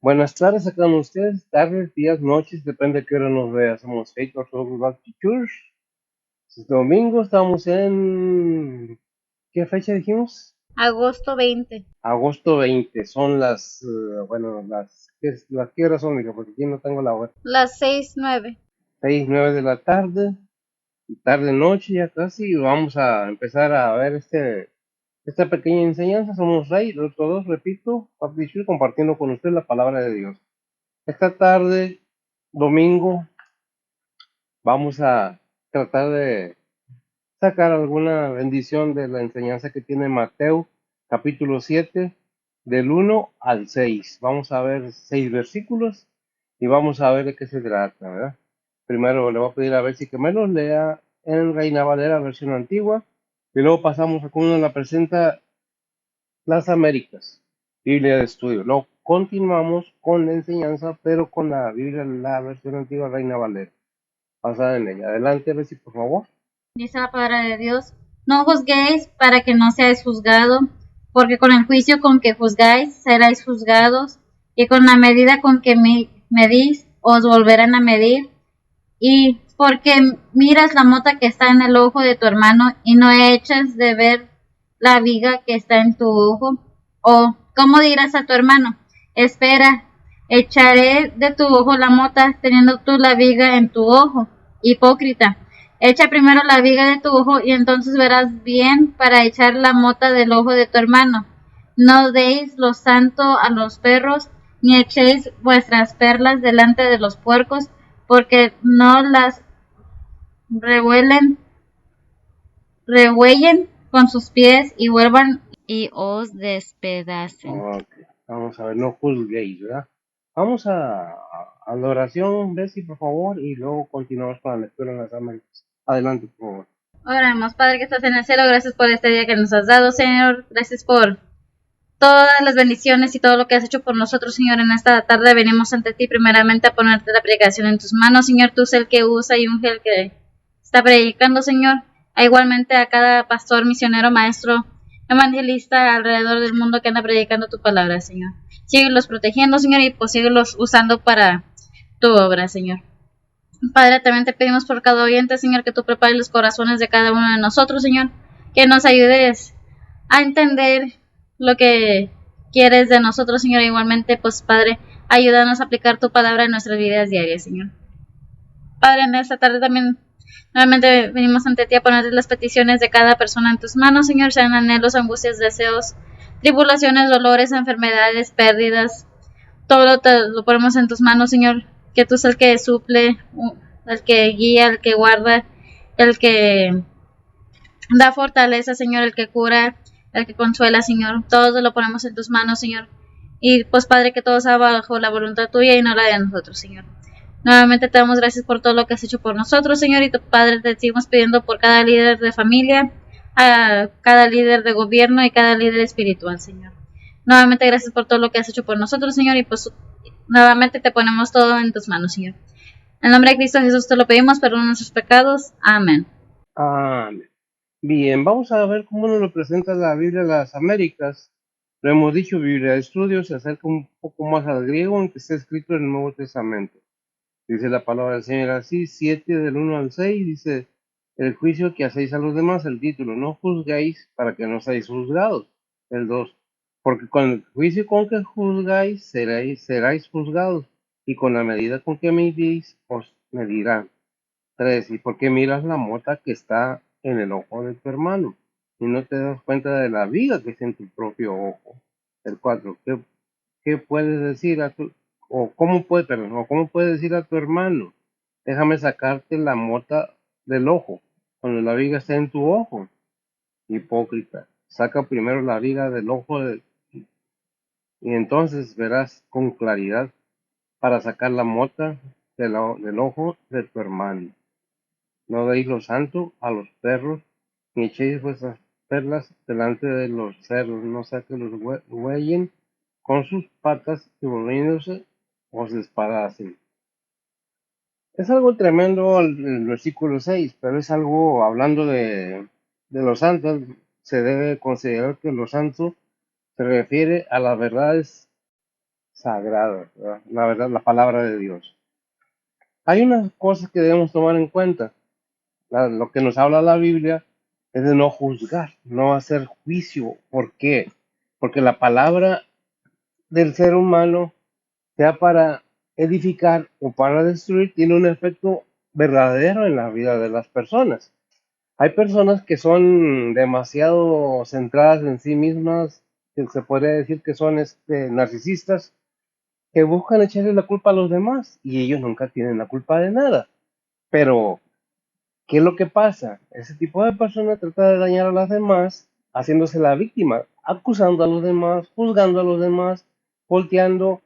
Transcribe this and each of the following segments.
Buenas tardes a cada uno de ustedes, tardes, días, noches, depende de qué hora nos vea. Somos Faith Orthodox Baptist Church. Este domingo estamos en... ¿Qué fecha dijimos? Agosto 20. Agosto 20. Son las... ¿qué horas son, hija? Porque aquí no tengo la hora. Las 6:09. 6, 9 de la tarde, tarde-noche ya casi. Y vamos a empezar a ver esta pequeña enseñanza. Somos Rey, los otros dos, repito, Baptist Church, compartiendo con usted la palabra de Dios. Esta tarde, domingo, vamos a tratar de sacar alguna bendición de la enseñanza que tiene Mateo, capítulo 7, del 1 al 6. Vamos a ver 6 versículos y vamos a ver de qué se trata, ¿verdad? Primero le voy a pedir a ver si que me los lea en Reina Valera, versión antigua, y luego pasamos a cómo nos la presenta las Américas, Biblia de estudio. Luego continuamos con la enseñanza, pero con la Biblia, la versión antigua, Reina Valera, basada en ella. Adelante, Bessie, por favor. Dice la palabra de Dios: no juzguéis para que no seáis juzgados, porque con el juicio con que juzgáis seréis juzgados, y con la medida con que medís os volverán a medir. Y porque miras la mota que está en el ojo de tu hermano y no echas de ver la viga que está en tu ojo. O ¿cómo dirás a tu hermano: espera, echaré de tu ojo la mota, teniendo tú la viga en tu ojo? Hipócrita, echa primero la viga de tu ojo y entonces verás bien para echar la mota del ojo de tu hermano. No deis lo santo a los perros, ni echéis vuestras perlas delante de los puercos, porque no las revuelen, rehuellen con sus pies y vuelvan y os despedacen. Ok, vamos a ver, no juzguéis, ¿verdad? Vamos a la oración, Bessie, por favor, y luego continuamos con la lectura en las Américas. Adelante, por favor. Oremos. Padre que estás en el cielo, gracias por este día que nos has dado, Señor. Gracias por todas las bendiciones y todo lo que has hecho por nosotros, Señor. En esta tarde venimos ante ti primeramente a ponerte la predicación en tus manos, Señor. Tú eres el que usa y unge el que está predicando, Señor. Igualmente a cada pastor, misionero, maestro, evangelista alrededor del mundo que anda predicando tu palabra, Señor. Síguelos protegiendo, Señor, y pues síguelos usando para tu obra, Señor. Padre, también te pedimos por cada oyente, Señor, que tú prepares los corazones de cada uno de nosotros, Señor, que nos ayudes a entender lo que quieres de nosotros, Señor. Igualmente, pues, Padre, ayúdanos a aplicar tu palabra en nuestras vidas diarias, Señor. Padre, en esta tarde también nuevamente venimos ante ti a poner las peticiones de cada persona en tus manos, Señor, sean anhelos, angustias, deseos, tribulaciones, dolores, enfermedades, pérdidas, todo te lo ponemos en tus manos, Señor, que tú seas el que suple, el que guía, el que guarda, el que da fortaleza, Señor, el que cura, el que consuela, Señor. Todo lo ponemos en tus manos, Señor. Y pues, Padre, que todo sea bajo la voluntad tuya y no la de nosotros, Señor. Nuevamente te damos gracias por todo lo que has hecho por nosotros, Señor. Y Padre, te seguimos pidiendo por cada líder de familia, a cada líder de gobierno y cada líder espiritual, Señor. Nuevamente gracias por todo lo que has hecho por nosotros, Señor. Y pues nuevamente te ponemos todo en tus manos, Señor. En el nombre de Cristo Jesús te lo pedimos, perdona nuestros pecados. Amén. Amén. Bien, vamos a ver cómo nos lo presenta la Biblia de las Américas. Lo hemos dicho, Biblia de estudio se acerca un poco más al griego, aunque está escrito en el Nuevo Testamento. Dice la palabra del Señor así, 7 del 1 al 6, dice, el juicio que hacéis a los demás, el título, no juzgáis para que no seáis juzgados. El 2, porque con el juicio con que juzgáis, seráis juzgados, y con la medida con que medís, os medirán. 3, y porque miras la mota que está en el ojo de tu hermano, y no te das cuenta de la viga que es en tu propio ojo. El 4, ¿qué puedes decir a tu, cómo puedes decir a tu hermano, déjame sacarte la mota del ojo, cuando la viga está en tu ojo? Hipócrita, saca primero la viga del ojo y entonces verás con claridad para sacar la mota del ojo de tu hermano. No deis lo santo a los perros, ni echéis vuestras perlas delante de los cerdos, no sea que los huellen con sus patas y volviéndose os despedacen. Es algo tremendo el versículo 6, pero es algo, hablando de los santos, se debe considerar que los santos se refiere a las verdades sagrada, ¿verdad? La verdad, la palabra de Dios. Hay unas cosas que debemos tomar en cuenta. Lo que nos habla la Biblia es de no juzgar, no hacer juicio. ¿Por qué? Porque la palabra del ser humano, sea para edificar o para destruir, tiene un efecto verdadero en la vida de las personas. Hay personas que son demasiado centradas en sí mismas, que se podría decir que son narcisistas, que buscan echarle la culpa a los demás y ellos nunca tienen la culpa de nada. Pero, ¿qué es lo que pasa? Ese tipo de personas trata de dañar a las demás, haciéndose la víctima, acusando a los demás, juzgando a los demás, volteando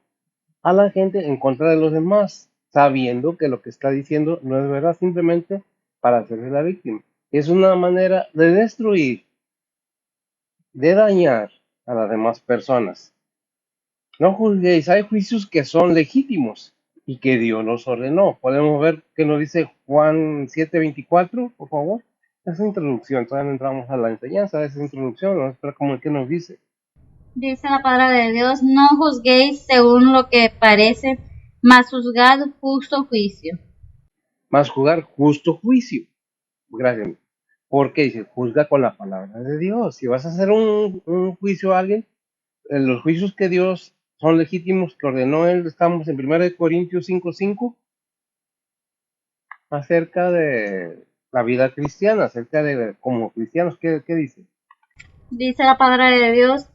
a la gente en contra de los demás, sabiendo que lo que está diciendo no es verdad, simplemente para hacerse la víctima. Es una manera de destruir, de dañar a las demás personas. No juzguéis, hay juicios que son legítimos y que Dios los ordenó. Podemos ver qué nos dice Juan 7:24, por favor. Esa introducción, todavía no entramos a la enseñanza de esa introducción, vamos a esperar como el que nos dice. Dice la palabra de Dios, no juzguéis según lo que parece, mas juzgad justo juicio. Más jugar justo juicio. Gracias. Porque dice, juzga con la palabra de Dios. Si vas a hacer un juicio a alguien, los juicios que Dios son legítimos, que ordenó Él, estamos en 1 Corintios 5:5, acerca de la vida cristiana, acerca de como cristianos, ¿qué dice? Dice la palabra de Dios,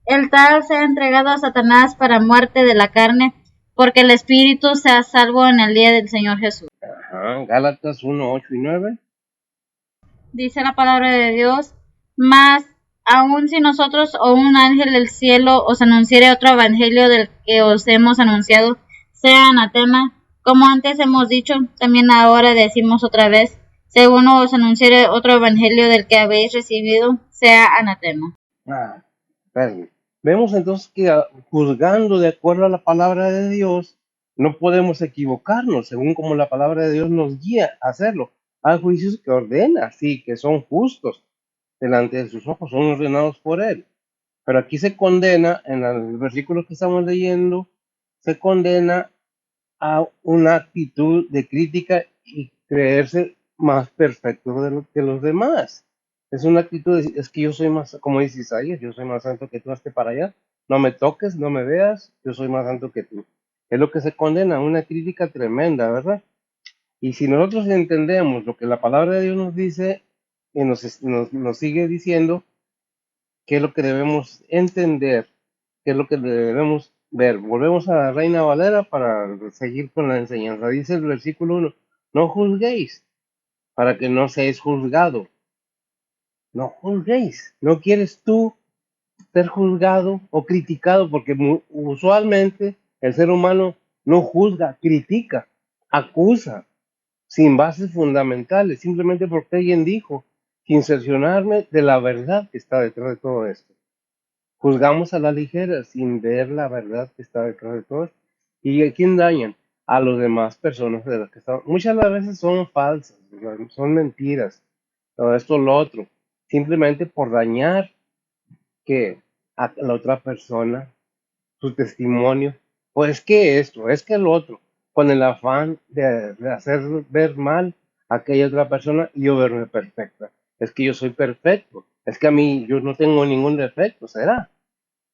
el tal sea entregado a Satanás para muerte de la carne, porque el espíritu sea salvo en el día del Señor Jesús. Ajá, Gálatas 1:8 y 9. Dice la palabra de Dios, mas aun si nosotros o un ángel del cielo os anunciare otro evangelio del que os hemos anunciado, sea anatema, como antes hemos dicho, también ahora decimos otra vez, según os anunciare otro evangelio del que habéis recibido, sea anatema. Ah, espérame. Vemos entonces que juzgando de acuerdo a la palabra de Dios, no podemos equivocarnos según como la palabra de Dios nos guía a hacerlo. Hay juicios que ordena, sí, que son justos delante de sus ojos, son ordenados por Él. Pero aquí se condena, en el versículo que estamos leyendo, se condena a una actitud de crítica y creerse más perfecto de lo que los demás. Es una actitud de decir, es que yo soy más, como dice Isaías, yo soy más santo que tú, hazte para allá, no me toques, no me veas, yo soy más santo que tú. Es lo que se condena, una crítica tremenda, ¿verdad? Y si nosotros entendemos lo que la palabra de Dios nos dice y nos sigue diciendo, qué es lo que debemos entender, qué es lo que debemos ver. Volvemos a la Reina Valera para seguir con la enseñanza. Dice el versículo 1, no juzguéis para que no seáis juzgado. No juzguéis. No quieres tú ser juzgado o criticado porque usualmente el ser humano no juzga, critica, acusa, sin bases fundamentales, simplemente porque alguien dijo, sin cerciorarme de la verdad que está detrás de todo esto. Juzgamos a la ligera sin ver la verdad que está detrás de todo. ¿Y a quién dañan? A las demás personas de las que están. Muchas de las veces son falsas, son mentiras, todo esto, lo otro. Simplemente por dañar que a la otra persona, su testimonio. Pues que esto, es que lo otro, con el afán de hacer ver mal a aquella otra persona y yo verme perfecta. Es que yo soy perfecto. Es que a mí yo no tengo ningún defecto, ¿será?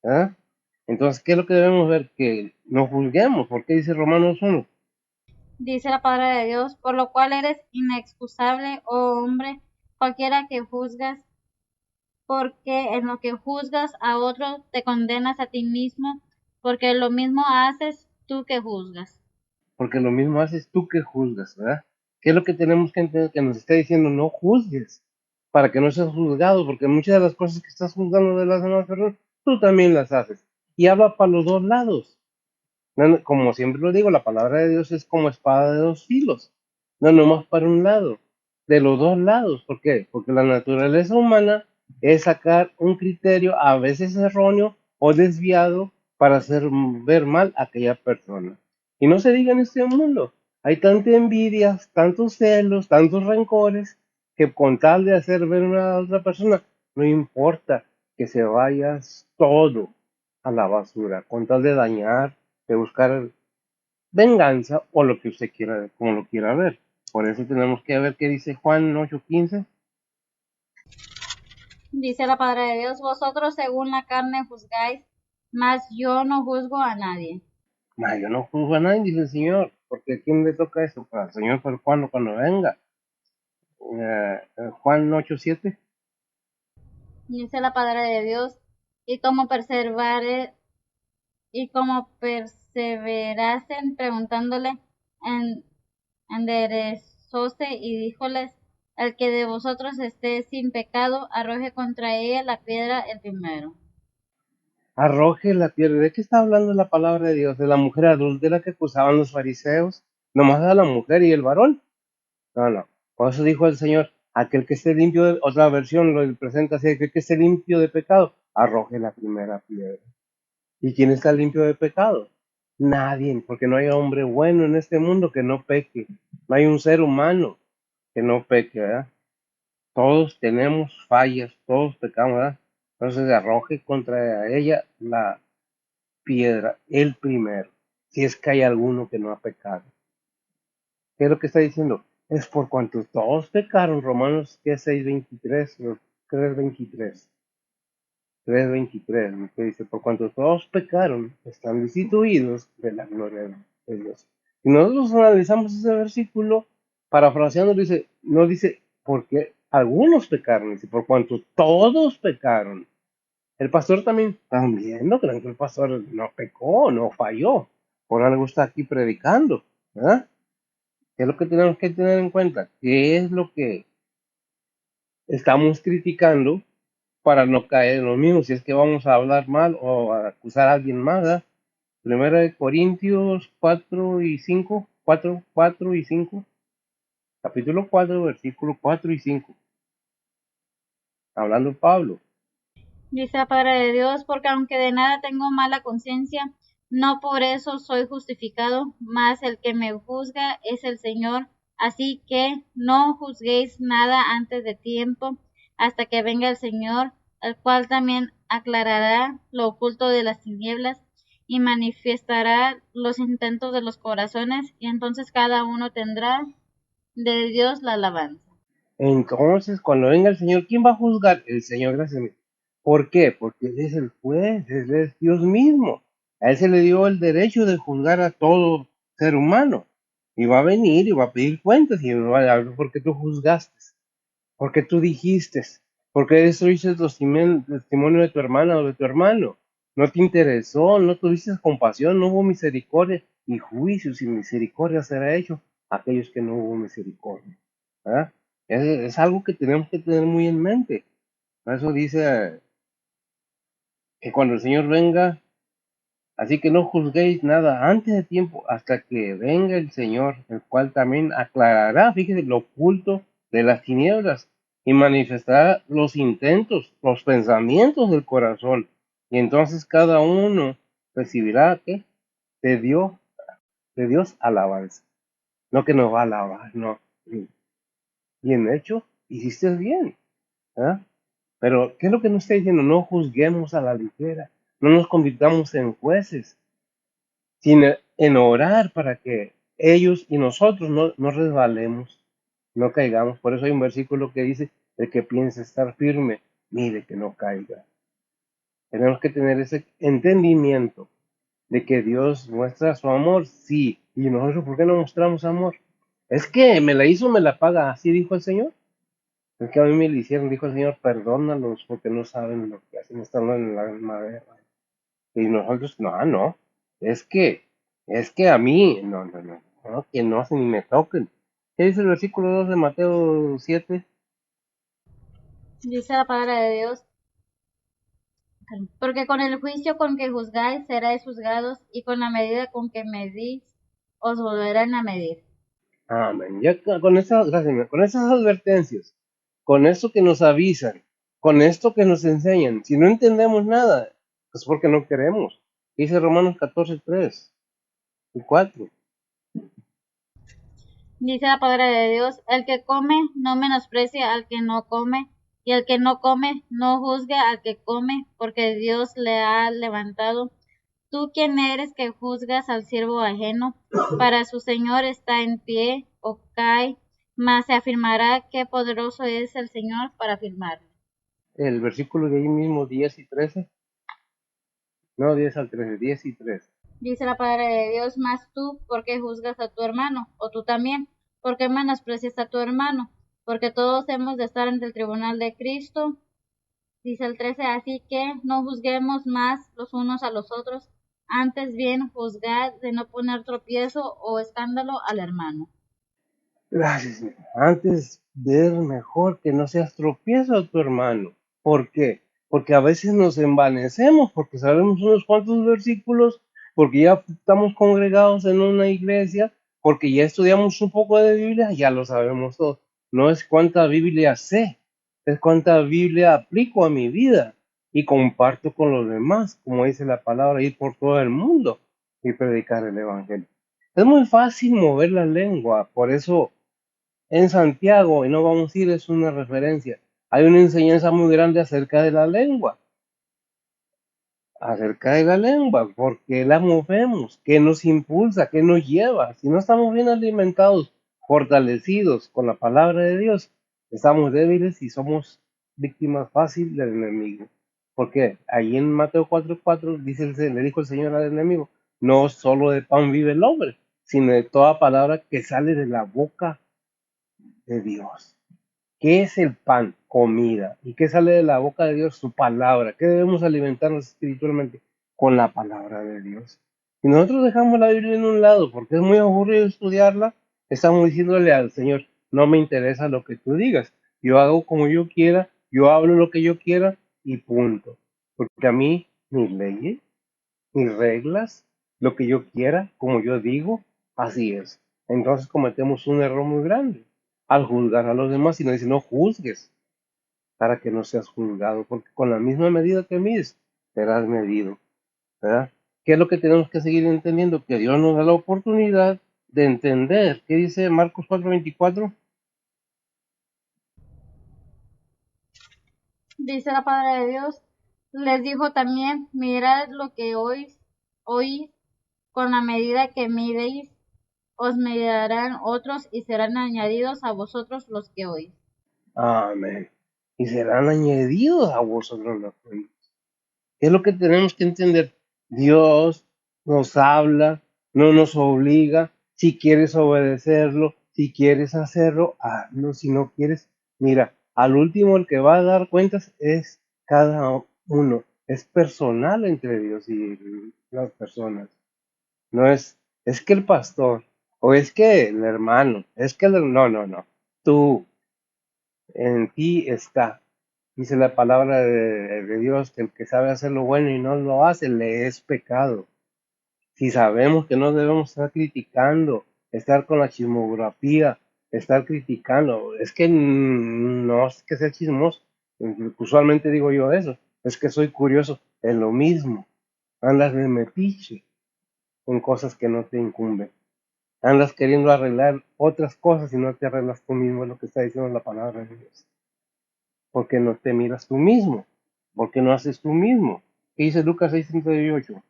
¿Ah? Entonces, ¿qué es lo que debemos ver? Que no juzguemos, porque dice Romanos 1. Dice la palabra de Dios, por lo cual eres inexcusable, oh hombre, cualquiera que juzgas, porque en lo que juzgas a otro te condenas a ti mismo, porque lo mismo haces tú que juzgas. Porque lo mismo haces tú que juzgas, ¿verdad? ¿Qué es lo que tenemos que entender? Que nos está diciendo, no juzgues, para que no seas juzgado, porque muchas de las cosas que estás juzgando de las demás personas, tú también las haces. Y habla para los dos lados. Como siempre lo digo, la palabra de Dios es como espada de dos filos. No nomás para un lado, de los dos lados. ¿Por qué? Porque la naturaleza humana es sacar un criterio a veces erróneo o desviado para hacer ver mal a aquella persona. Y no se diga en este mundo, hay tanta envidia, tantos celos, tantos rencores, que con tal de hacer ver a otra persona, no importa que se vayas todo, a la basura, con tal de dañar, de buscar venganza o lo que usted quiera, como lo quiera ver. Por eso tenemos que ver qué dice Juan 8:15. Dice la palabra de Dios, vosotros según la carne juzgáis, mas yo no juzgo a nadie. Yo no juzgo a nadie, dice el Señor, porque ¿a quién le toca eso? Para el Señor, para cuando venga. Juan 8:7. Dice la palabra de Dios, y como perseverasen preguntándole, en, enderezóse y díjoles, el que de vosotros esté sin pecado, arroje contra ella la piedra el primero. Arroje la piedra. ¿De qué está hablando la palabra de Dios? ¿De la mujer adúltera que acusaban los fariseos? ¿Nomás a la mujer y el varón? No, no. Por eso dijo el Señor, aquel que esté limpio, otra versión lo presenta así, aquel que esté limpio de pecado, arroje la primera piedra. ¿Y quién está limpio de pecado? Nadie, porque no hay hombre bueno en este mundo que no peque. No hay un ser humano que no peque, ¿verdad? Todos tenemos fallas, todos pecamos, ¿verdad? Entonces arroje contra ella la piedra, el primero, si es que hay alguno que no ha pecado. ¿Qué es lo que está diciendo? Es por cuanto todos pecaron, Romanos 6:23, 3:23. 3:23, que dice, por cuanto todos pecaron, están destituidos de la gloria de Dios. Y nosotros analizamos ese versículo, parafraseando, dice, no dice, porque algunos pecaron, dice, por cuanto todos pecaron. El pastor también, no crean que el pastor no pecó, no falló, por algo está aquí predicando, ¿verdad? ¿Qué es lo que tenemos que tener en cuenta? ¿Qué es lo que estamos criticando para no caer en lo mismo? Si es que vamos a hablar mal o a acusar a alguien más, ¿verdad? Primera de Corintios 4:5, 4:4 y 5, capítulo 4, versículo 4 y 5, hablando Pablo. Dice la palabra de Dios, porque aunque de nada tengo mala conciencia, no por eso soy justificado, mas el que me juzga es el Señor. Así que no juzguéis nada antes de tiempo, hasta que venga el Señor, el cual también aclarará lo oculto de las tinieblas y manifestará los intentos de los corazones, y entonces cada uno tendrá de Dios la alabanza. Entonces, cuando venga el Señor, ¿quién va a juzgar? El Señor, gracias a mí. ¿Por qué? Porque Él es el juez, Él es Dios mismo. A Él se le dio el derecho de juzgar a todo ser humano. Y va a venir y va a pedir cuentas y va a hablar porque tú juzgaste, porque tú dijiste, porque destruiste el testimonio de tu hermana o de tu hermano. No te interesó, no tuviste compasión, no hubo misericordia. Y juicio sin misericordia será hecho a aquellos que no hubo misericordia. ¿Verdad? Es algo que tenemos que tener muy en mente. Por eso dice que cuando el Señor venga, así que no juzguéis nada antes de tiempo, hasta que venga el Señor, el cual también aclarará, fíjese, lo oculto de las tinieblas y manifestará los intentos, los pensamientos del corazón. Y entonces cada uno recibirá, ¿qué? De Dios, de Dios alabanza. No que nos va a alabar, no. Bien hecho, hiciste bien. ¿Ah? Pero, ¿qué es lo que nos está diciendo? No juzguemos a la ligera, no nos convirtamos en jueces, sino en orar para que ellos y nosotros no resbalemos, no caigamos. Por eso hay un versículo que dice, el que piensa estar firme, mire que no caiga. Tenemos que tener ese entendimiento de que Dios muestra su amor, sí, y nosotros, ¿por qué no mostramos amor? Es que me la hizo, me la paga, así dijo el Señor. Es que a mí me lo hicieron, dijo el Señor, perdónalos porque no saben lo que hacen, están en la madera. Y nosotros, no, es que, es que a mí, no, que no hacen ni me toquen. ¿Qué dice el versículo 2 de Mateo 7? Dice la palabra de Dios, porque con el juicio con que juzgáis seréis juzgados, y con la medida con que medís os volverán a medir. Amén. Ya con esas, gracias, con esas advertencias, con esto que nos avisan, con esto que nos enseñan, si no entendemos nada, es porque no queremos. Dice Romanos 14:3 y 4. Dice la palabra de Dios, el que come no menosprecia al que no come, Y el que no come, no juzgue al que come, porque Dios le ha levantado. ¿Tú quién eres que juzgas al siervo ajeno? Para su Señor está en pie o cae, mas se afirmará qué poderoso es el Señor para afirmarlo. El versículo de ahí mismo, 10 y 13. No, 10 al 13, 10 y 13. Dice la palabra de Dios, mas tú, ¿por qué juzgas a tu hermano? O tú también, ¿por qué menosprecias a tu hermano? Porque todos hemos de estar ante el tribunal de Cristo. Dice el 13, así que no juzguemos más los unos a los otros, antes bien juzgad de no poner tropiezo o escándalo al hermano. Gracias, Señor. Antes ver mejor que no seas tropiezo a tu hermano. ¿Por qué? Porque a veces nos envanecemos, porque sabemos unos cuantos versículos, porque ya estamos congregados en una iglesia, porque ya estudiamos un poco de Biblia, ya lo sabemos todo. No es cuánta Biblia sé, es cuánta Biblia aplico a mi vida y comparto con los demás, como dice la palabra, ir por todo el mundo y predicar el Evangelio. Es muy fácil mover la lengua, por eso en Santiago, y no vamos a ir, es una referencia. Hay una enseñanza muy grande acerca de la lengua, porque la movemos, qué nos impulsa, qué nos lleva. Si no estamos bien alimentados, fortalecidos con la palabra de Dios, estamos débiles y somos víctimas fáciles del enemigo. Porque ahí en Mateo 4:4 dice, le dijo el Señor al enemigo, no solo de pan vive el hombre, sino de toda palabra que sale de la boca de Dios. ¿Qué es el pan? Comida. ¿Y qué sale de la boca de Dios? Su palabra. ¿Qué debemos alimentarnos espiritualmente? Con la palabra de Dios. Si nosotros dejamos la Biblia en un lado porque es muy aburrido estudiarla, estamos diciéndole al Señor, no me interesa lo que tú digas. Yo hago como yo quiera, yo hablo lo que yo quiera y punto. Porque a mí mis leyes, mis reglas, lo que yo quiera, como yo digo, así es. Entonces cometemos un error muy grande al juzgar a los demás y nos dice, no juzgues para que no seas juzgado, porque con la misma medida que mides, serás medido, ¿verdad? ¿Qué es lo que tenemos que seguir entendiendo? Que Dios nos da la oportunidad de entender. ¿Qué dice Marcos 4:24? Dice la palabra de Dios, les dijo también, mirad lo que oís, con la medida que midéis, os medirán otros y serán añadidos a vosotros los que oís. Amén. Y serán añadidos a vosotros los que es lo que tenemos que entender. Dios nos habla, no nos obliga. Si quieres obedecerlo, si quieres hacerlo, hazlo. Si no quieres, mira, al último el que va a dar cuentas es cada uno. Es personal entre Dios y las personas. No es que el pastor, o es que el hermano, es que no, no, no. Tú, en ti está. Dice la palabra de Dios que el que sabe hacer lo bueno y no lo hace, le es pecado. Si sabemos que no debemos estar criticando, estar con la chismografía, estar criticando, es que no es que sea chismoso, usualmente digo yo eso, es que soy curioso, es lo mismo. Andas de metiche en cosas que no te incumben. Andas queriendo arreglar otras cosas y no te arreglas tú mismo, es lo que está diciendo la palabra de Dios. Porque no te miras tú mismo, porque no haces tú mismo. ¿Qué dice Lucas 6:38?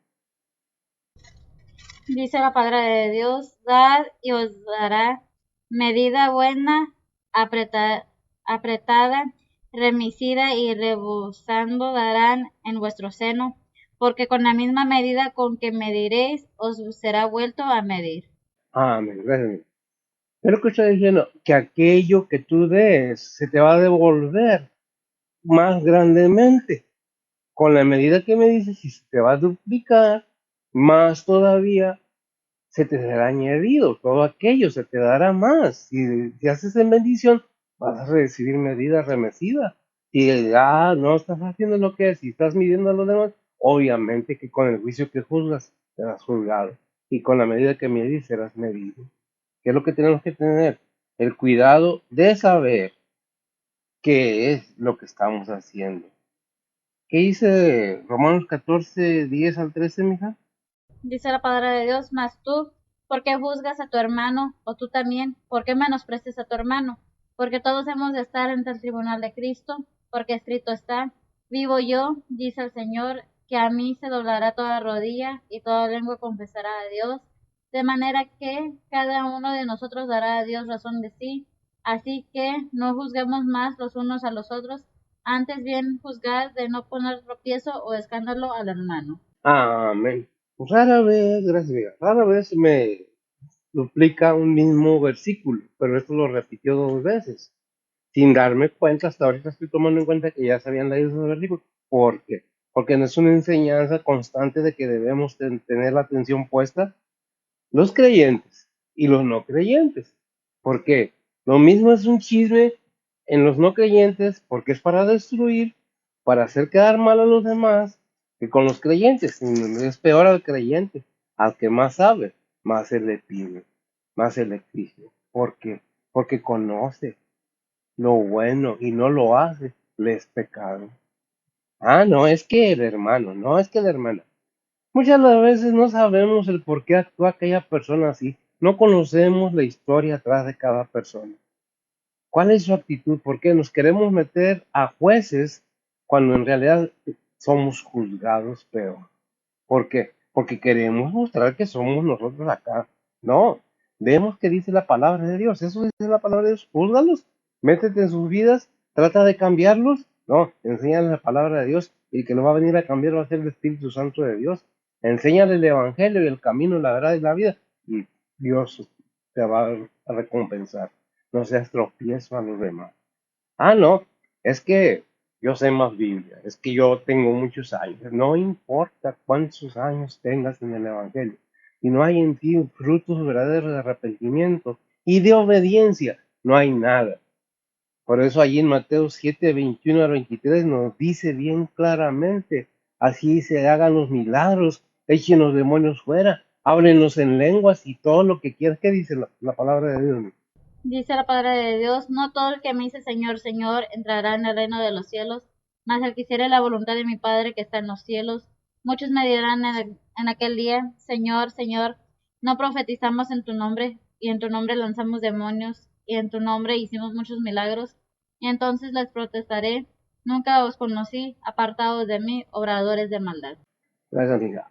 Dice la palabra de Dios, dad y os dará medida buena, apretada, remecida y rebosando darán en vuestro seno, porque con la misma medida con que mediréis os será vuelto a medir. Amén, gracias. Es lo que está diciendo, que aquello que tú des se te va a devolver más grandemente. Con la medida que me dices, y se te va a duplicar, más todavía se te será añadido. Todo aquello se te dará más. Si haces en bendición, vas a recibir medida remecida. Si no estás haciendo lo que es, si estás midiendo a los demás, obviamente que con el juicio que juzgas, serás juzgado. Y con la medida que mides, serás medido. ¿Qué es lo que tenemos que tener? El cuidado de saber qué es lo que estamos haciendo. ¿Qué dice Romanos 14:10 al 13, mija? Dice la palabra de Dios, mas tú, ¿por qué juzgas a tu hermano? O tú también, ¿por qué menosprecias a tu hermano? Porque todos hemos de estar ante el tribunal de Cristo. porque escrito está, vivo yo, dice el Señor, que a mí se doblará toda rodilla y toda lengua confesará a Dios, de manera que cada uno de nosotros dará a Dios razón de sí. Así que no juzguemos más los unos a los otros, antes bien juzgar de no poner tropiezo o escándalo al hermano. Amén. Pues rara vez, gracias, amiga, rara vez me duplica un mismo versículo, pero esto lo repitió 2 veces, sin darme cuenta. Hasta ahorita estoy tomando en cuenta que ya se habían leído esos versículos. ¿Por qué? Porque no es una enseñanza constante de que debemos tener la atención puesta los creyentes y los no creyentes. ¿Por qué? Lo mismo es un chisme en los no creyentes porque es para destruir, para hacer quedar mal a los demás, que con los creyentes. Es peor al creyente, al que más sabe, más se le pide, más se le exige. ¿Por qué? Porque conoce lo bueno y no lo hace, le es pecado. Ah, no, es que el hermano, no es que la hermana. Muchas de las veces no sabemos el por qué actúa aquella persona así. No conocemos la historia atrás de cada persona. ¿Cuál es su actitud? ¿Por qué nos queremos meter a jueces cuando en realidad somos juzgados peor? ¿Por qué? Porque queremos mostrar que somos nosotros acá. No, vemos que dice la palabra de Dios. Eso dice la palabra de Dios. Júzgalos, métete en sus vidas, trata de cambiarlos. No, enséñales la palabra de Dios y el que lo va a venir a cambiar va a ser el Espíritu Santo de Dios. Enséñale el Evangelio y el camino, la verdad y la vida y Dios te va a recompensar. No seas tropiezo a los demás. Ah, no, es que yo sé más Biblia, es que yo tengo muchos años. No importa cuántos años tengas en el Evangelio, y no hay en ti frutos verdaderos de arrepentimiento y de obediencia, no hay nada. Por eso allí en Mateo 7, 21 al 23 nos dice bien claramente, así se hagan los milagros, echen los demonios fuera, háblenos en lenguas y todo lo que quieras. ¿Qué dice la palabra de Dios? Dice la palabra de Dios, no todo el que me dice Señor, Señor, entrará en el reino de los cielos, mas el que hiciere la voluntad de mi Padre que está en los cielos. Muchos me dirán en aquel día, Señor, Señor, no profetizamos en tu nombre, y en tu nombre lanzamos demonios, y en tu nombre hicimos muchos milagros. Y entonces les protestaré, nunca os conocí, apartados de mí, obradores de maldad. Gracias, amiga.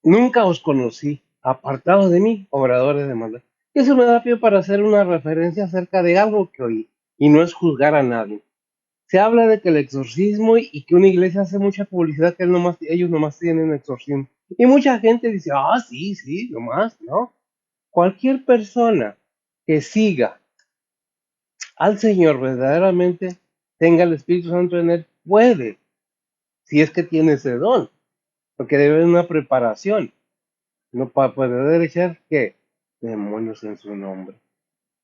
Nunca os conocí, apartados de mí, obradores de maldad. Eso me da pie para hacer una referencia acerca de algo que oí, y no es juzgar a nadie. Se habla de que el exorcismo y que una iglesia hace mucha publicidad que ellos nomás tienen exorcismo. Y mucha gente dice, ah, sí, sí, nomás, ¿no? Cualquier persona que siga al Señor verdaderamente, tenga el Espíritu Santo en él, puede, si es que tiene ese don, porque debe haber una preparación. No para poder echar que demonios en su nombre.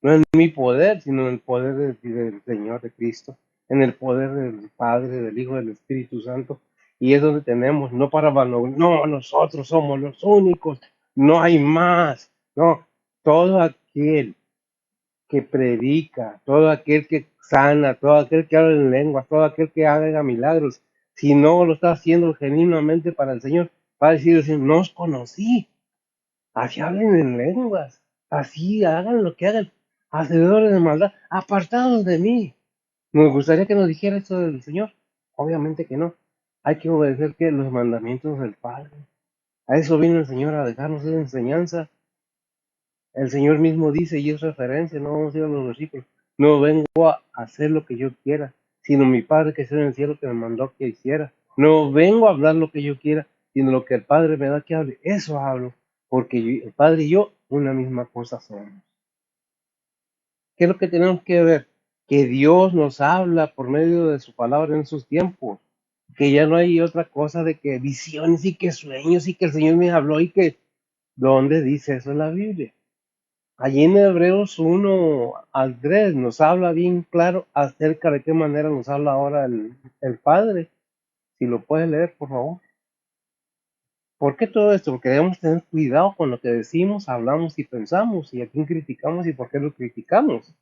No en mi poder, sino en el poder del Señor de Cristo, en el poder del Padre, del Hijo, del Espíritu Santo. Y es donde tenemos, no para vanagloria, no, nosotros somos los únicos, no hay más. No, todo aquel que predica, todo aquel que sana, todo aquel que habla en lenguas, todo aquel que haga milagros, si no lo está haciendo genuinamente para el Señor, va a decir, no os conocí. Así hablen en lenguas, así hagan lo que hagan, hacedores de maldad, apartados de mí. ¿Nos gustaría que nos dijera esto del Señor? Obviamente que no. Hay que obedecer que los mandamientos del Padre. A eso vino el Señor, a dejarnos esa enseñanza. El Señor mismo dice, y es referencia, no vamos a ir a los versículos, no vengo a hacer lo que yo quiera, sino mi Padre que está en el cielo que me mandó que hiciera. No vengo a hablar lo que yo quiera, sino lo que el Padre me da que hable. Eso hablo, porque el Padre y yo una misma cosa somos. ¿Qué es lo que tenemos que ver? Que Dios nos habla por medio de su palabra en sus tiempos, que ya no hay otra cosa de que visiones y que sueños y que el Señor me habló y que, ¿dónde dice eso en la Biblia? Allí en Hebreos 1 al 3 nos habla bien claro acerca de qué manera nos habla ahora el Padre. Si lo puedes leer, por favor. ¿Por qué todo esto? Porque debemos tener cuidado con lo que decimos, hablamos y pensamos, y a quién criticamos y por qué lo criticamos.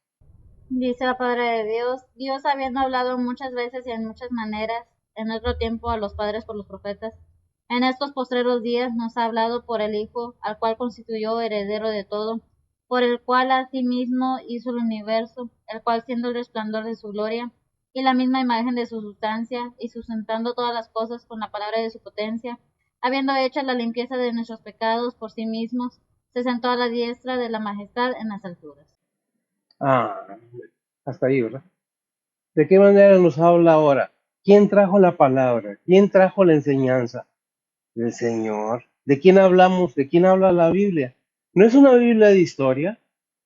Dice la palabra de Dios, Dios habiendo hablado muchas veces y en muchas maneras, en otro tiempo a los padres por los profetas, en estos postreros días nos ha hablado por el Hijo, al cual constituyó heredero de todo, por el cual asimismo hizo el universo, el cual siendo el resplandor de su gloria y la misma imagen de su sustancia, y sustentando todas las cosas con la palabra de su potencia, habiendo hecho la limpieza de nuestros pecados por sí mismos, se sentó a la diestra de la majestad en las alturas. Ah, hasta ahí, ¿verdad? ¿De qué manera nos habla ahora? ¿Quién trajo la palabra? ¿Quién trajo la enseñanza? El Señor. ¿De quién hablamos? ¿De quién habla la Biblia? No es una Biblia de historia,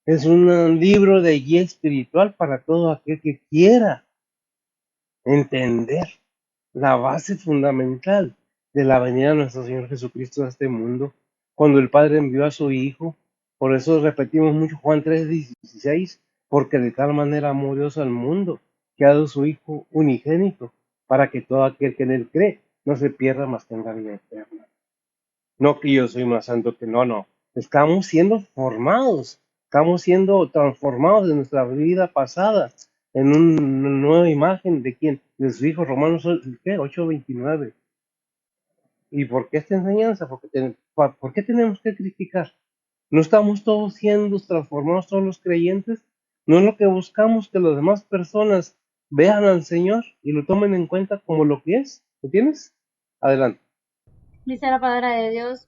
es un libro de guía espiritual para todo aquel que quiera entender la base fundamental de la venida de nuestro Señor Jesucristo a este mundo, cuando el Padre envió a su Hijo. Por eso repetimos mucho Juan 3:16, porque de tal manera amó Dios al mundo, que ha dado su Hijo unigénito, para que todo aquel que en él cree no se pierda, mas tenga vida eterna. No que yo soy más santo que no. Estamos siendo formados, estamos siendo transformados de nuestra vida pasada en una nueva imagen de quién, de su Hijo. Romanos 8:29. ¿Y por qué esta enseñanza? ¿Por qué tenemos que criticar? ¿No estamos todos siendo transformados, todos los creyentes? ¿No es lo que buscamos que las demás personas vean al Señor y lo tomen en cuenta como lo que es? ¿Lo tienes? Adelante. Dice la palabra de Dios,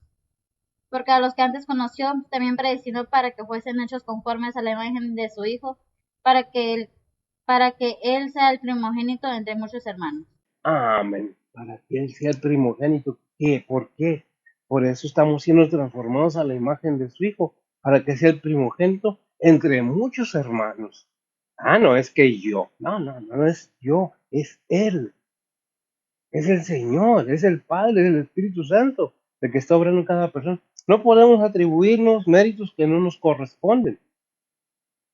porque a los que antes conoció, también predestinó para que fuesen hechos conformes a la imagen de su Hijo, para que él sea el primogénito entre muchos hermanos. Amén. Para que Él sea el primogénito. ¿Qué? ¿Por qué? Por eso estamos siendo transformados a la imagen de su Hijo, para que sea el primogénito entre muchos hermanos. Ah, no es que yo. No es yo, es Él. Es el Señor, es el Padre, es el Espíritu Santo, el que está obrando en cada persona. No podemos atribuirnos méritos que no nos corresponden,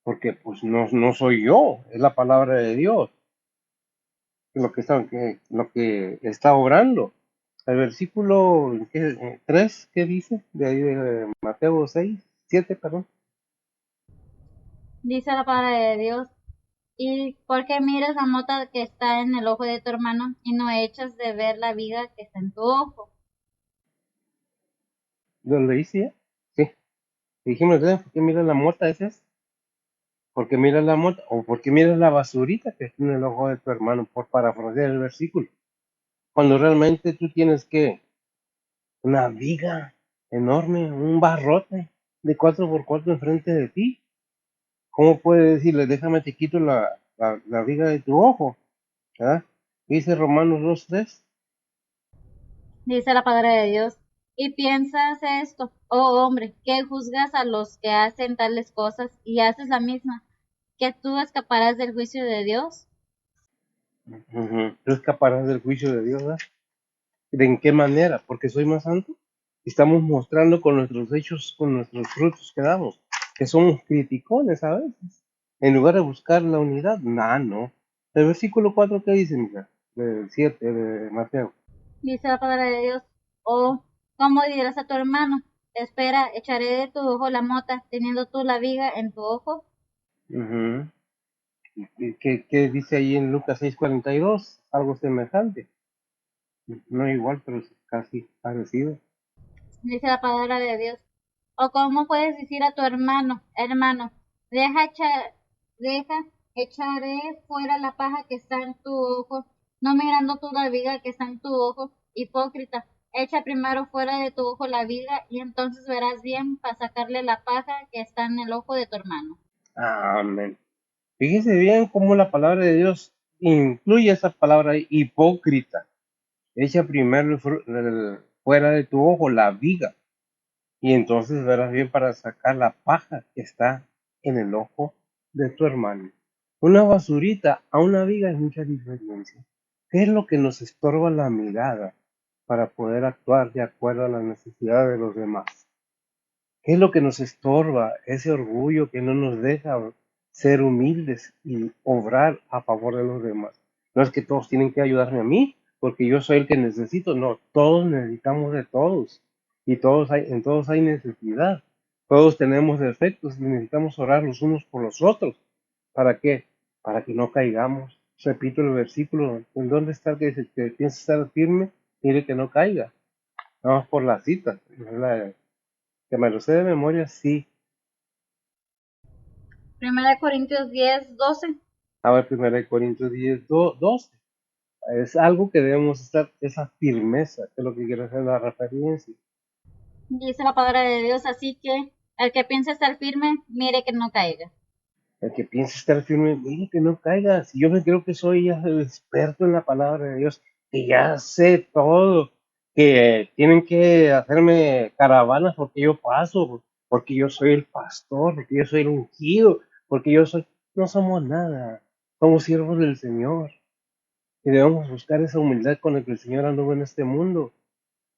porque pues no soy yo, es la palabra de Dios lo que está obrando. El versículo 3, ¿qué dice? De ahí de Mateo 6, 7, perdón. Dice la palabra de Dios, y porque miras la mota que está en el ojo de tu hermano, y no echas de ver la viga que está en tu ojo. ¿Lo leíste ya? Sí. Dijimos, ¿por qué miras la mota esa es? ¿Por qué miras la mota? O ¿por qué miras la basurita que está en el ojo de tu hermano? Por parafrasear el versículo. Cuando realmente tú tienes que una viga enorme, un barrote de 4x4 enfrente de ti. ¿Cómo puede decirle, déjame te quito la viga de tu ojo? ¿Ah? Dice Romanos 2:3. Dice la palabra de Dios, y piensas esto, oh hombre, que juzgas a los que hacen tales cosas y haces la misma, que tú escaparás del juicio de Dios. Tú escaparás del juicio de Dios, ¿verdad? ¿De en qué manera? ¿Porque soy más santo? Estamos mostrando con nuestros hechos, con nuestros frutos que damos, que somos criticones a veces, en lugar de buscar la unidad. No. El versículo 4, ¿qué dice, mija? Del 7 de Mateo. Dice la palabra de Dios, oh, ¿cómo dirás a tu hermano? Espera, echaré de tu ojo la mota, teniendo tú la viga en tu ojo. Ujú. ¿Qué dice ahí en Lucas 6:42? Algo semejante. No igual, pero casi parecido. Dice la palabra de Dios, o cómo puedes decir a tu hermano, hermano, deja, echaré fuera la paja que está en tu ojo, no mirando tú la viga que está en tu ojo, hipócrita. Echa primero fuera de tu ojo la viga y entonces verás bien para sacarle la paja que está en el ojo de tu hermano. Amén. Fíjese bien cómo la palabra de Dios incluye esa palabra hipócrita. Echa primero fuera de tu ojo la viga y entonces verás bien para sacar la paja que está en el ojo de tu hermano. Una basurita a una viga es mucha diferencia. ¿Qué es lo que nos estorba la mirada para poder actuar de acuerdo a las necesidades de los demás? ¿Qué es lo que nos estorba? Ese orgullo que no nos deja ser humildes y obrar a favor de los demás. No es que todos tienen que ayudarme a mí, porque yo soy el que necesito. No, todos necesitamos de todos. Y en todos hay necesidad. Todos tenemos defectos y necesitamos orar los unos por los otros. ¿Para qué? Para que no caigamos. Repito el versículo. ¿En dónde está el que dice que piensa estar firme? Mire que no caiga. Vamos por la cita. Que me lo sé de memoria, sí. Primera de Corintios 10:12. A ver, 1 Corintios 10, 12. Es algo que debemos estar, esa firmeza, que es lo que quiero hacer la referencia. Dice la palabra de Dios, así que el que piensa estar firme, mire que no caiga. El que piense estar firme, mire que no caiga. Si yo me creo que soy ya el experto en la palabra de Dios, que ya sé todo, que tienen que hacerme caravanas porque yo paso, porque yo soy el pastor, porque yo soy el ungido, porque yo soy... No somos nada, somos siervos del Señor. Y debemos buscar esa humildad con la que el Señor anduvo en este mundo.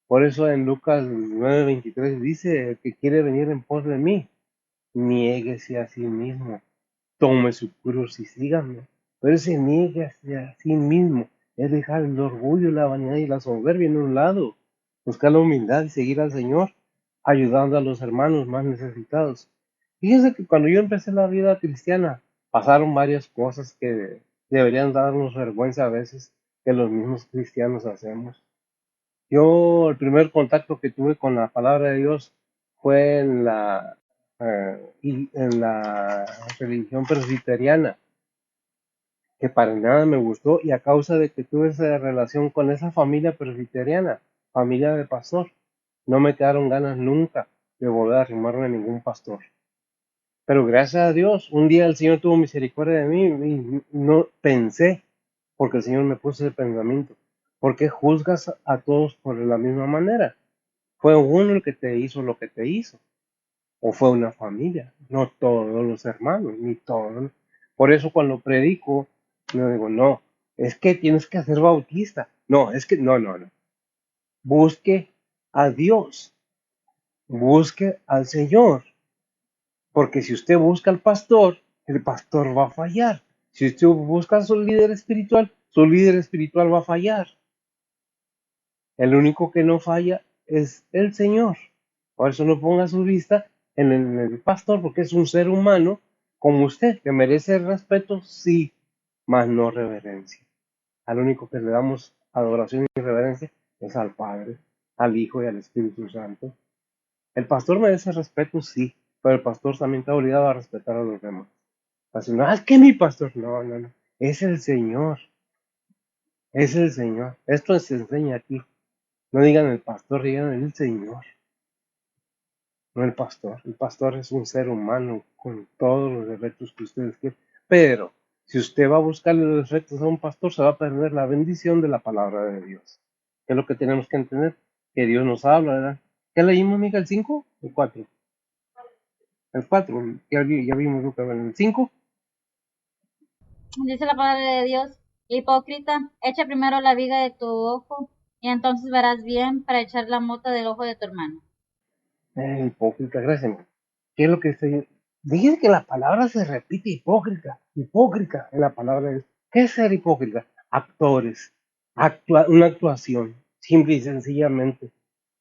Por eso en Lucas 9:23 dice, el que quiere venir en pos de mí, niéguese a sí mismo, tome su cruz y sígame. Pero ese niéguese a sí mismo es dejar el orgullo, la vanidad y la soberbia en un lado, buscar la humildad y seguir al Señor, ayudando a los hermanos más necesitados. Fíjense que cuando yo empecé la vida cristiana, pasaron varias cosas que deberían darnos vergüenza a veces, que los mismos cristianos hacemos. Yo, el primer contacto que tuve con la palabra de Dios fue en la religión presbiteriana, que para nada me gustó, y a causa de que tuve esa relación con esa familia presbiteriana, familia de pastor, no me quedaron ganas nunca de volver a arrimarme a ningún pastor. Pero gracias a Dios, un día el Señor tuvo misericordia de mí y no pensé, porque el Señor me puso ese pensamiento. ¿Por qué juzgas a todos por la misma manera? ¿Fue uno el que te hizo lo que te hizo? ¿O fue una familia? No todos los hermanos, ni todos. Por eso cuando predico, no digo, no, es que tienes que ser bautista. No, es que, no, no, no. Busque a Dios, busque al Señor. Porque si usted busca al pastor, el pastor va a fallar. Si usted busca a su líder espiritual va a fallar. El único que no falla es el Señor. Por eso no ponga su vista en el pastor, porque es un ser humano como usted, que merece respeto, sí, mas no reverencia. Al único que le damos adoración y reverencia es al Padre, al Hijo y al Espíritu Santo. El pastor merece respeto, sí, pero el pastor también está obligado a respetar a los demás. Así, no, es que mi pastor, no, no, no, es el Señor, es el Señor. Esto se enseña aquí. No digan el pastor, digan el Señor, no el pastor. El pastor es un ser humano con todos los defectos que ustedes quieren. Pero si usted va a buscarle los defectos a un pastor, se va a perder la bendición de la palabra de Dios. Que es lo que tenemos que entender, que Dios nos habla, ¿verdad? ¿Qué leímos, Miguel? ¿El 5 o el 4? El 4, ya vimos Lucas en el 5. Dice la palabra de Dios, hipócrita, echa primero la viga de tu ojo y entonces verás bien para echar la mota del ojo de tu hermano. Hipócrita, gracias. ¿Qué es lo que estoy? Dije que la palabra se repite, hipócrita, hipócrita en la palabra. ¿Qué es ser hipócrita? Actores, una actuación, simple y sencillamente.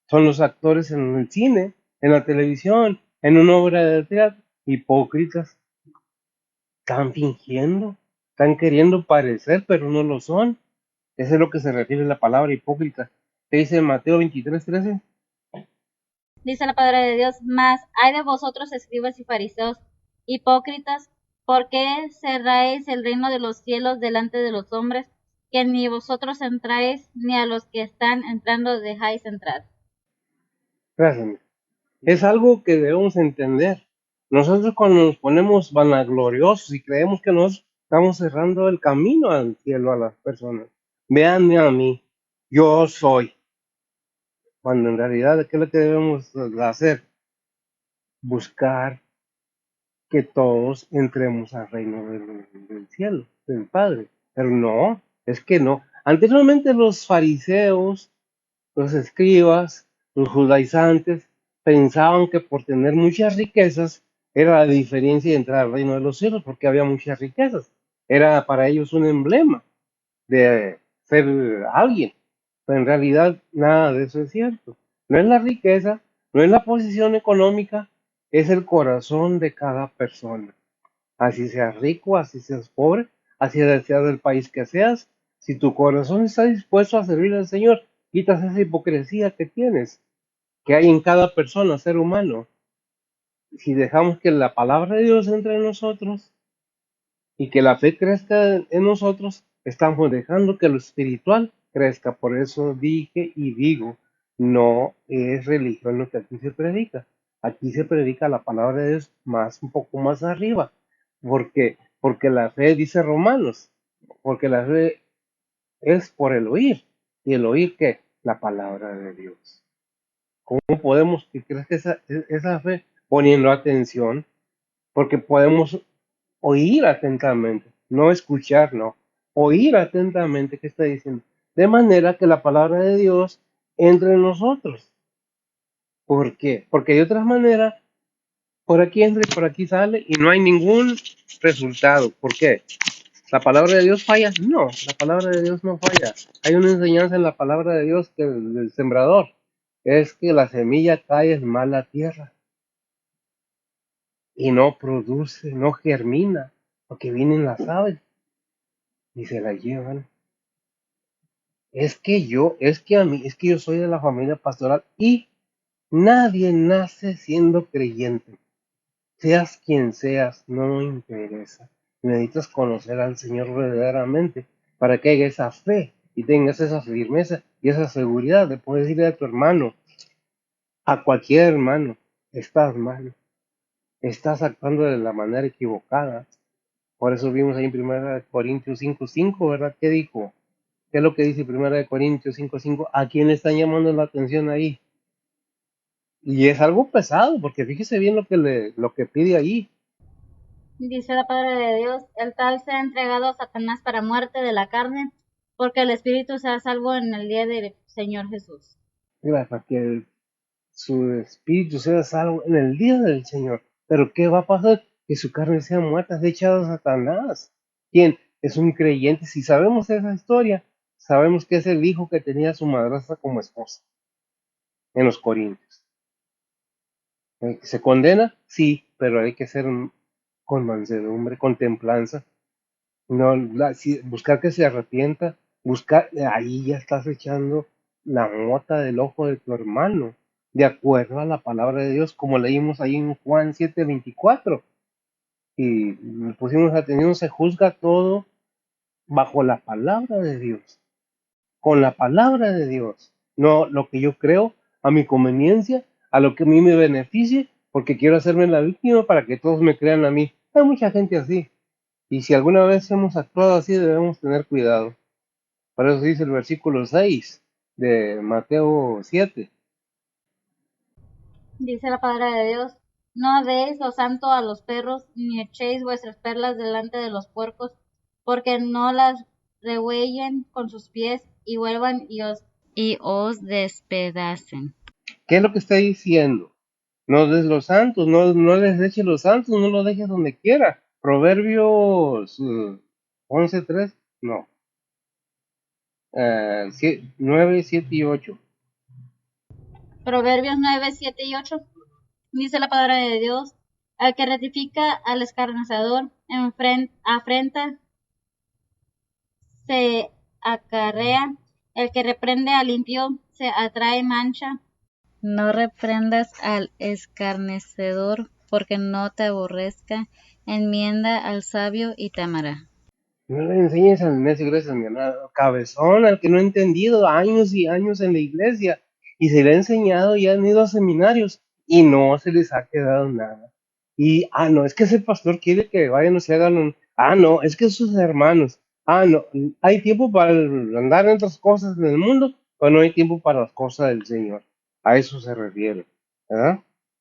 Son los actores en el cine, en la televisión, en una obra de teatro, hipócritas. Están fingiendo, están queriendo parecer, pero no lo son. Eso es lo que se refiere a la palabra hipócrita. ¿Qué dice Mateo 23:13? Dice la palabra de Dios, mas hay de vosotros escribas y fariseos, hipócritas, porque cerráis el reino de los cielos delante de los hombres, que ni vosotros entráis, ni a los que están entrando dejáis entrar. Gracias. Es algo que debemos entender. Nosotros cuando nos ponemos vanagloriosos y creemos que nos estamos cerrando el camino al cielo a las personas. Véanme a mí, yo soy. Cuando en realidad, ¿qué es lo que debemos hacer? Buscar que todos entremos al reino del cielo, del Padre. Pero no, es que no. Anteriormente los fariseos, los escribas, los judaizantes, pensaban que por tener muchas riquezas era la diferencia de entrar al reino de los cielos, porque había muchas riquezas. Era para ellos un emblema de ser alguien. Pero en realidad nada de eso es cierto. No es la riqueza, no es la posición económica, es el corazón de cada persona. Así seas rico, así seas pobre, así seas del país que seas, si tu corazón está dispuesto a servir al Señor, quitas esa hipocresía que tienes, que hay en cada persona, ser humano. Si dejamos que la palabra de Dios entre en nosotros, y que la fe crezca en nosotros, estamos dejando que lo espiritual crezca. Por eso dije y digo, no es religión lo que aquí se predica. Aquí se predica la palabra de Dios más, un poco más arriba. Porque la fe, dice Romanos, porque la fe es por el oír. ¿Y el oír qué? La palabra de Dios. ¿Cómo podemos que crezca esa fe? Poniendo atención, porque podemos oír atentamente, no escuchar, no, oír atentamente qué está diciendo, de manera que la palabra de Dios entre en nosotros. ¿Por qué? Porque de otra manera, por aquí entra y por aquí sale y no hay ningún resultado. ¿Por qué? ¿La palabra de Dios falla? No, la palabra de Dios no falla. Hay una enseñanza en la palabra de Dios que del sembrador es que la semilla cae en mala tierra y no produce, no germina, porque vienen las aves y se la llevan. Es que yo soy de la familia pastoral y nadie nace siendo creyente. Seas quien seas, no me interesa. Necesitas conocer al Señor verdaderamente para que haya esa fe y tengas esa firmeza y esa seguridad de poder decirle a tu hermano, a cualquier hermano, estás mal, estás actuando de la manera equivocada. Por eso vimos ahí en 1 Corintios 5:5, ¿verdad? ¿Qué dijo? ¿Qué es lo que dice 1 Corintios 5:5? ¿A quién le están llamando la atención ahí? Y es algo pesado, porque fíjese bien lo que pide ahí. Dice la palabra de Dios, el tal sea entregado a Satanás para muerte de la carne, porque el espíritu sea salvo en el día del Señor Jesús. Mira, para que su espíritu sea salvo en el día del Señor. Pero ¿qué va a pasar? Que su carne sea muerta, sea echado a Satanás. ¿Quién? Es un creyente. Si sabemos esa historia, sabemos que es el hijo que tenía a su madrastra como esposa en los Corintios. ¿Se condena? Sí, pero hay que ser con mansedumbre, con templanza. No, buscar que se arrepienta, buscar, ahí ya estás echando la mota del ojo de tu hermano, de acuerdo a la palabra de Dios, como leímos ahí en Juan 7:24. Y pusimos atención, se juzga todo bajo la palabra de Dios, con la palabra de Dios, no lo que yo creo a mi conveniencia, a lo que a mí me beneficie, porque quiero hacerme la víctima para que todos me crean a mí. Hay mucha gente así. Y si alguna vez hemos actuado así, debemos tener cuidado. Por eso dice el versículo 6 de Mateo 7. Dice la palabra de Dios, no deis lo santo a los perros, ni echéis vuestras perlas delante de los puercos, porque no las rehuellen con sus pies y vuelvan y os despedacen. ¿Qué es lo que está diciendo? No des los santos, no les eches los santos, no los dejes donde quiera. Proverbios 11:3, no. 9, 7 y 8. Proverbios 9, 7 y 8. Dice la palabra de Dios, al que ratifica al escarnecedor, afrenta, se acarrea, el que reprende al impío, se atrae mancha. No reprendas al escarnecedor, porque no te aborrezca, enmienda al sabio y te amará. No le enseñes al necio, gracias, mi hermano. Cabezón, al que no ha entendido años y años en la iglesia. Y se le ha enseñado y han ido a seminarios y no se les ha quedado nada. Y, no, es que ese pastor quiere que vayan y se hagan no, es que sus hermanos. No, hay tiempo para andar en otras cosas en el mundo, pero no hay tiempo para las cosas del Señor. A eso se refiere, ¿verdad?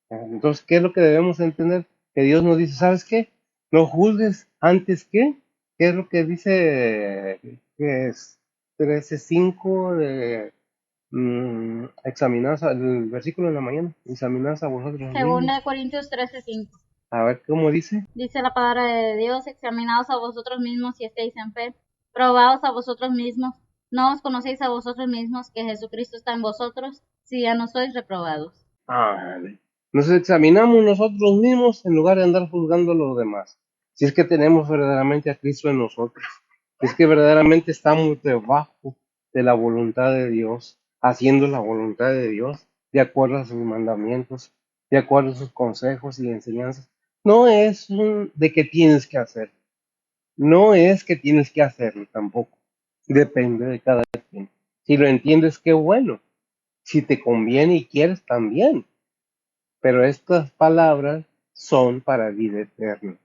Entonces, ¿qué es lo que debemos entender? Que Dios nos dice, ¿sabes qué? No juzgues antes que. ¿Qué es lo que dice que es 13:5 de examinados, el versículo de la mañana? Examinados a vosotros mismos. Segunda de Corintios 13:5. A ver cómo dice. Dice la palabra de Dios, examinaos a vosotros mismos si estáis en fe, probaos a vosotros mismos, no os conocéis a vosotros mismos que Jesucristo está en vosotros, si ya no sois reprobados. Nos examinamos nosotros mismos en lugar de andar juzgando a los demás. Si es que tenemos verdaderamente a Cristo en nosotros, si es que verdaderamente estamos debajo de la voluntad de Dios, haciendo la voluntad de Dios, de acuerdo a sus mandamientos, de acuerdo a sus consejos y enseñanzas. No es de que tienes que hacer. No es que tienes que hacerlo tampoco. Depende de cada quien. Si lo entiendes, qué bueno. Si te conviene y quieres, también. Pero estas palabras son para vida eterna,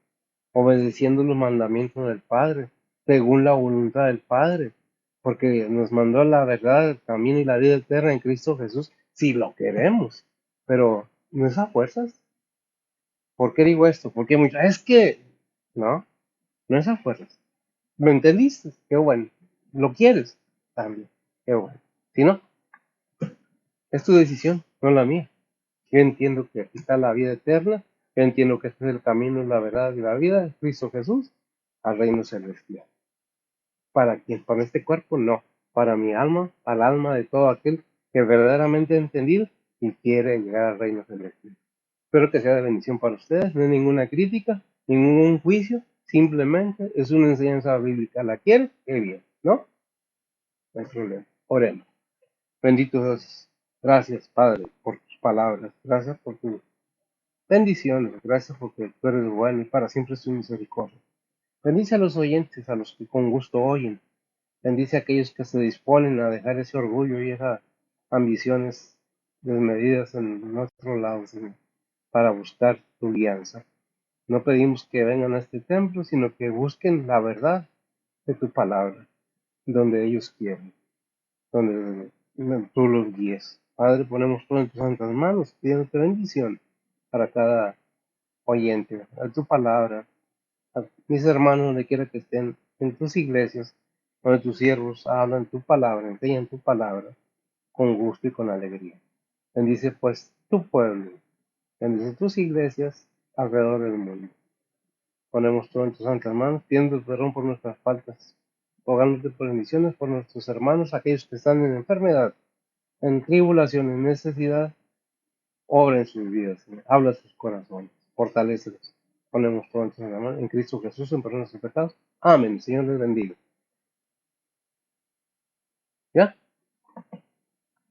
obedeciendo los mandamientos del Padre, según la voluntad del Padre, porque nos mandó la verdad, el camino y la vida eterna en Cristo Jesús, si lo queremos. Pero no es a fuerzas. ¿Por qué digo esto? Porque muchas, es que, no, no es a fuerzas. ¿Lo entendiste? Qué bueno. ¿Lo quieres? También. Qué bueno. Si no, es tu decisión, no la mía. Yo entiendo que aquí está la vida eterna. Yo entiendo que este es el camino, la verdad y la vida, Cristo Jesús, al reino celestial. ¿Para quién? Para este cuerpo, no. Para mi alma, al alma de todo aquel que verdaderamente ha entendido y quiere llegar al reino celestial. Espero que sea de bendición para ustedes. No hay ninguna crítica, ningún juicio. Simplemente es una enseñanza bíblica. ¿La quieren? Qué bien, ¿no? No hay problema. Oremos. Bendito Dios. Gracias, Padre, por tus palabras. Gracias por tus bendiciones. Gracias porque tú eres bueno y para siempre es tu misericordia. Bendice a los oyentes, a los que con gusto oyen. Bendice a aquellos que se disponen a dejar ese orgullo y esas ambiciones desmedidas en nuestro lado, Señor, para buscar tu guianza. No pedimos que vengan a este templo, sino que busquen la verdad de tu palabra, donde ellos quieren, donde tú los guíes. Padre, ponemos todo en tus santas manos, pidiéndote bendición para cada oyente, a tu palabra, a mis hermanos donde quiera que estén, en tus iglesias, donde tus siervos hablan tu palabra, enseñan tu palabra, con gusto y con alegría. Bendice pues tu pueblo, bendice tus iglesias alrededor del mundo. Ponemos todo en tus santas manos, pidiendo perdón por nuestras faltas, rogándote por bendiciones por nuestros hermanos, aquellos que están en enfermedad, en tribulación, en necesidad. Obra en sus vidas, Señor. Habla a sus corazones, fortalécelos. Ponemos todo en tus manos, en Cristo Jesús, en perdón de sus pecados. Amén. Señor les bendiga.